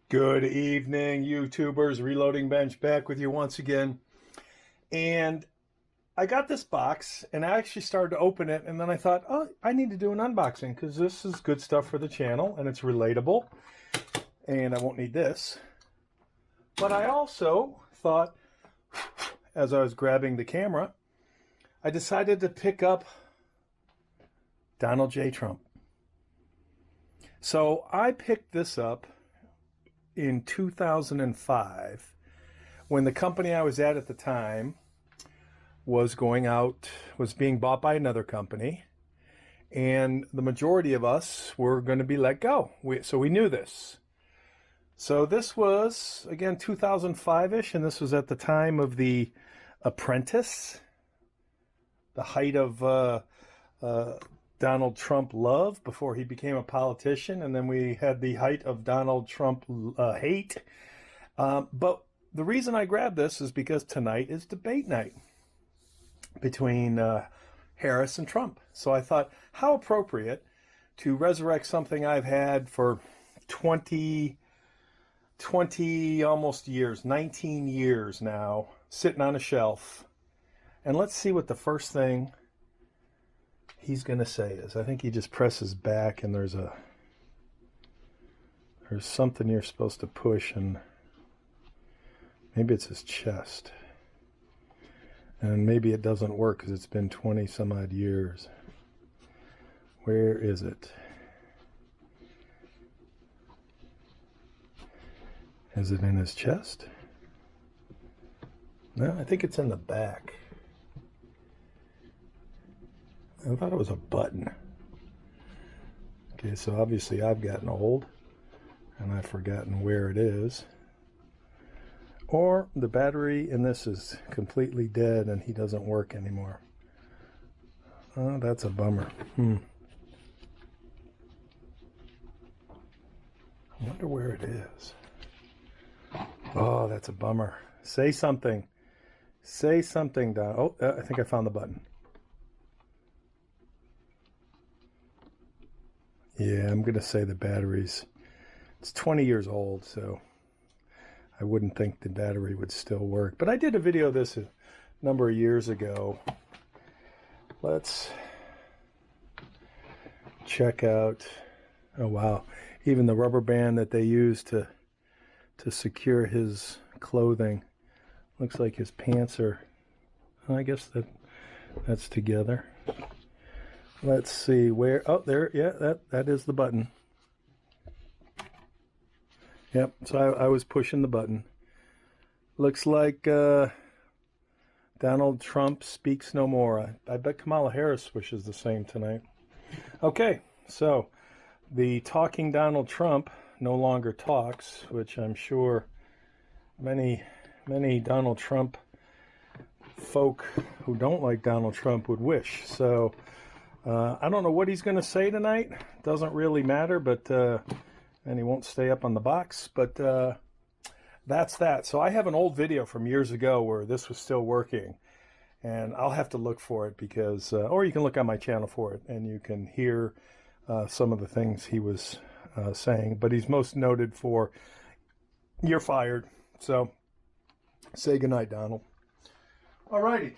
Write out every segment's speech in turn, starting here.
Good evening, YouTubers. Reloading Bench back with you once again. And I got this box and I actually started to open it, and then I thought, oh, I need to do an unboxing because this is good stuff for the channel and it's relatable and I won't need this. But I also thought, as I was grabbing the camera, I decided to pick up Donald J. Trump. So I picked this up in 2005 when the company I was at the time was being bought by another company, and the majority of us were going to be let go. So we knew this. So this was, again, 2005-ish, and this was at the time of the Apprentice, the height of Donald Trump love before he became a politician, and then we had the height of Donald Trump hate. But the reason I grabbed this is because tonight is debate night between Harris and Trump. So I thought, how appropriate to resurrect something I've had for 20 almost years, 19 years now, sitting on a shelf. And let's see what the first thing he's going to say is. I think he just presses back and there's something you're supposed to push, and maybe it's his chest. And maybe it doesn't work because it's been 20 some odd years. Where is it? Is it in his chest? No, I think it's in the back. I thought it was a button. Okay, so obviously I've gotten old and I've forgotten where it is. Or the battery in this is completely dead and he doesn't work anymore. Oh, that's a bummer. I wonder where it is. Oh, that's a bummer. Say something. Say something, Don. Oh, I think I found the button. Yeah, I'm going to say the battery's, it's 20 years old, so I wouldn't think the battery would still work. But I did a video of this a number of years ago. Let's check out, oh wow, even the rubber band that they use to secure his clothing. Looks like his pants are, I guess that's together. Let's see where, oh there, yeah, that is the button. Yep, so I was pushing the button. Looks like Donald Trump speaks no more. I bet Kamala Harris wishes the same tonight. Okay, so the talking Donald Trump no longer talks, which I'm sure many Donald Trump folk who don't like Donald Trump would wish. So I don't know what he's going to say tonight. Doesn't really matter, but and he won't stay up on the box, but that's that. So I have an old video from years ago where this was still working, and I'll have to look for it because, or you can look on my channel for it, and you can hear some of the things he was saying. But he's most noted for, "You're fired." So say goodnight, Donald. All righty.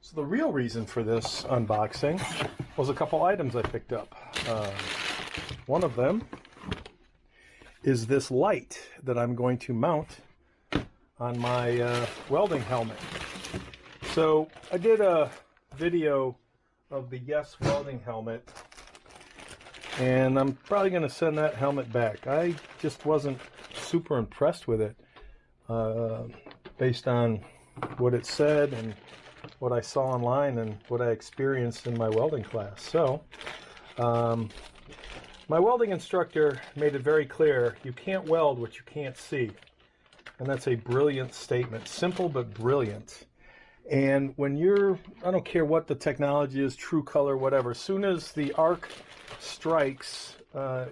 So the real reason for this unboxing was a couple items I picked up. One of them is this light that I'm going to mount on my welding helmet. So I did a video of the Yes welding helmet, and I'm probably going to send that helmet back. I just wasn't super impressed with it based on what it said and what I saw online and what I experienced in my welding class. So my welding instructor made it very clear, you can't weld what you can't see. And that's a brilliant statement. Simple but brilliant. And when you're, I don't care what the technology is, true color, whatever, as soon as the arc strikes,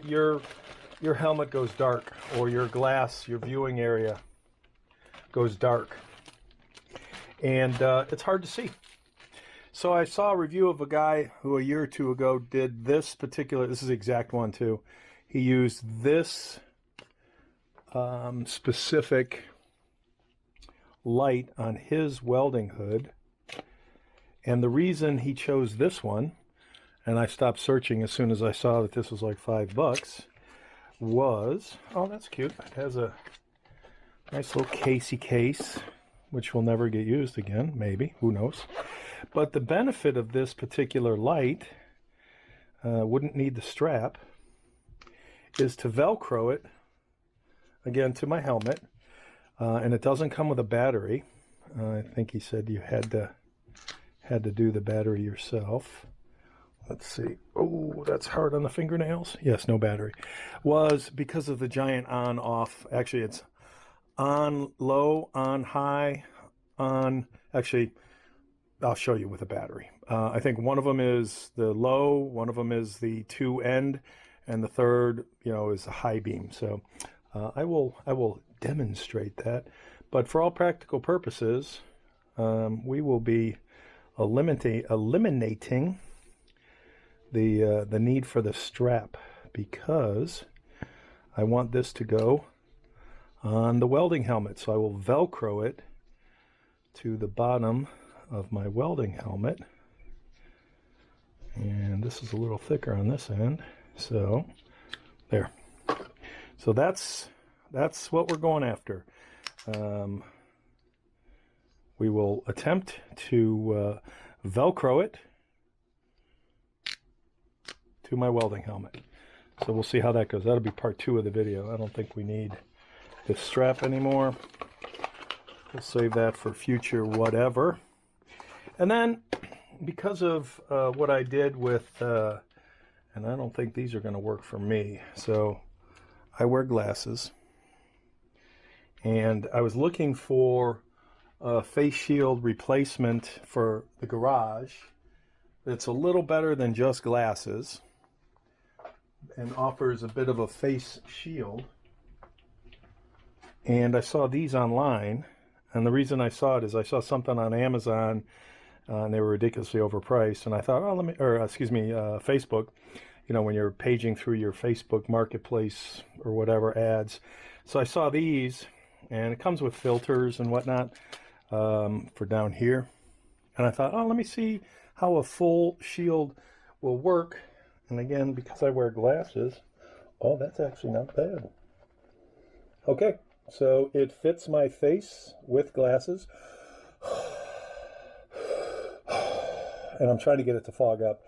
your helmet goes dark, or your glass, your viewing area goes dark. And it's hard to see. So I saw a review of a guy who a year or two ago did this is the exact one too. He used this specific light on his welding hood. And the reason he chose this one, and I stopped searching as soon as I saw that this was like $5, was, oh, that's cute. It has a nice little casey case, which will never get used again, maybe, who knows. But the benefit of this particular light, wouldn't need the strap, is to Velcro it, again, to my helmet. And it doesn't come with a battery. I think he said you had to do the battery yourself. Let's see. Oh, that's hard on the fingernails. Yes, no battery. Was because of the giant on-off. Actually, it's on low, on high, on. Actually, I'll show you with a battery. I think one of them is the low, one of them is the 2 end, and the third, is a high beam. So I will demonstrate that. But for all practical purposes, we will be eliminating the need for the strap, because I want this to go on the welding helmet. So I will Velcro it to the bottom of my welding helmet. And this is a little thicker on this end. So there. So that's what we're going after. We will attempt to Velcro it to my welding helmet. So we'll see how that goes. That'll be part 2 of the video. I don't think we need this strap anymore. We'll save that for future whatever. And then, because of what I did with, and I don't think these are going to work for me, so I wear glasses. And I was looking for a face shield replacement for the garage that's a little better than just glasses and offers a bit of a face shield. And I saw these online, and the reason I saw it is I saw something on Amazon, and they were ridiculously overpriced, and I thought, oh, Facebook, when you're paging through your Facebook marketplace or whatever ads. So I saw these, and it comes with filters and whatnot for down here. And I thought, oh, let me see how a full shield will work. And again, because I wear glasses, oh, that's actually not bad. Okay, so it fits my face with glasses. And I'm trying to get it to fog up.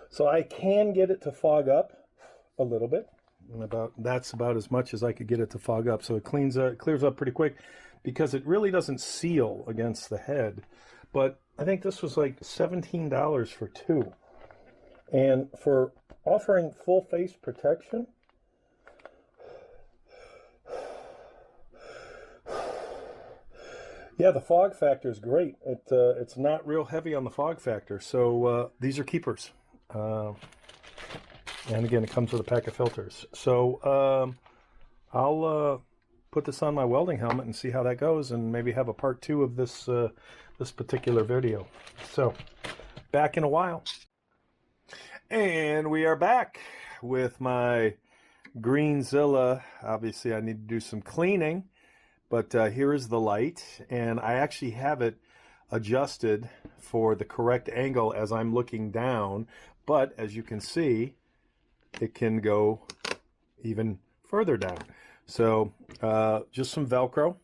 So I can get it to fog up a little bit. That's about as much as I could get it to fog up. So it clears up pretty quick, because it really doesn't seal against the head. But I think this was like $17 for 2. And for offering full face protection, yeah, the fog factor is great. It's not real heavy on the fog factor. So these are keepers. And again, it comes with a pack of filters. So I'll put this on my welding helmet and see how that goes, and maybe have a part 2 of this this particular video. So back in a while. And we are back with my Greenzilla. Obviously, I need to do some cleaning, but here is the light, and I actually have it adjusted for the correct angle as I'm looking down. But as you can see, it can go even further down. So just some Velcro.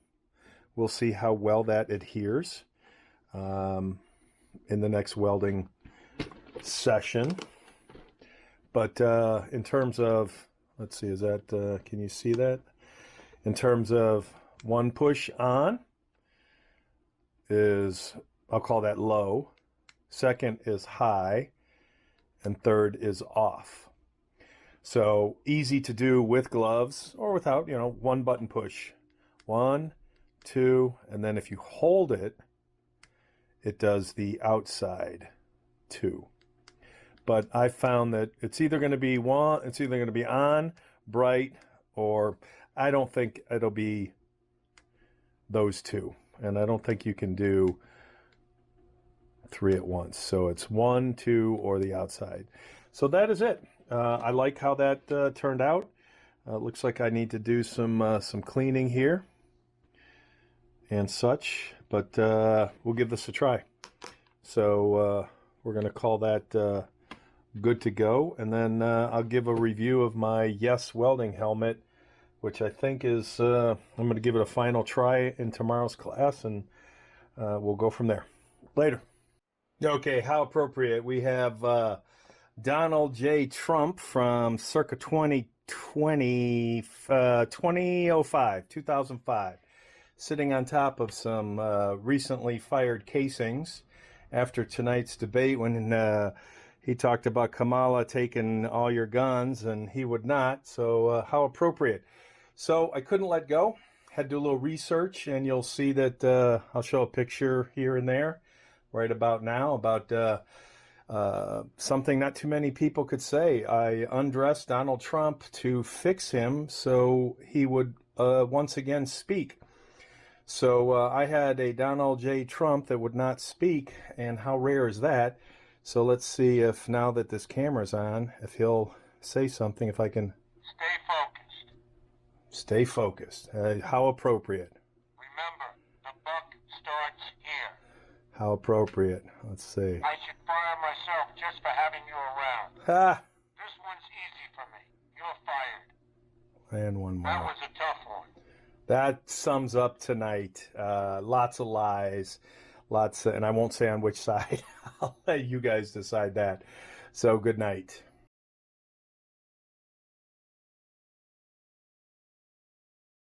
We'll see how well that adheres in the next welding session. But in terms of, let's see, is that, can you see that? In terms of one push on is, I'll call that low. Second is high. And third is off. So easy to do with gloves or without, one button push. 1, 2, and then if you hold it, it does the outside 2. But I found that it's either going to be on, bright, or I don't think it'll be those 2. And I don't think you can do 3 at once. So it's 1, 2, or the outside. So that is it. I like how that turned out. Looks like I need to do some cleaning here and such, but we'll give this a try. So we're going to call that good to go, and then I'll give a review of my Yes welding helmet, which I think is, I'm going to give it a final try in tomorrow's class, and we'll go from there. Later. Okay, how appropriate. We have Donald J. Trump from circa 2005, sitting on top of some recently fired casings after tonight's debate when he talked about Kamala taking all your guns and he would not. So how appropriate. So I couldn't let go. Had to do a little research, and you'll see that I'll show a picture here and there right about now about something not too many people could say. I undressed Donald Trump to fix him so he would once again speak. So I had a Donald J. Trump that would not speak, and how rare is that? So let's see if, now that this camera's on, if he'll say something, if I can... Stay focused. Stay focused. How appropriate. Remember, the buck starts here. How appropriate. Let's see. I should fire myself just for having you around. Ha! This one's easy for me. You're fired. And one more. That was a tough one. That sums up tonight. Lots of lies. And I won't say on which side. I'll let you guys decide that. So good night.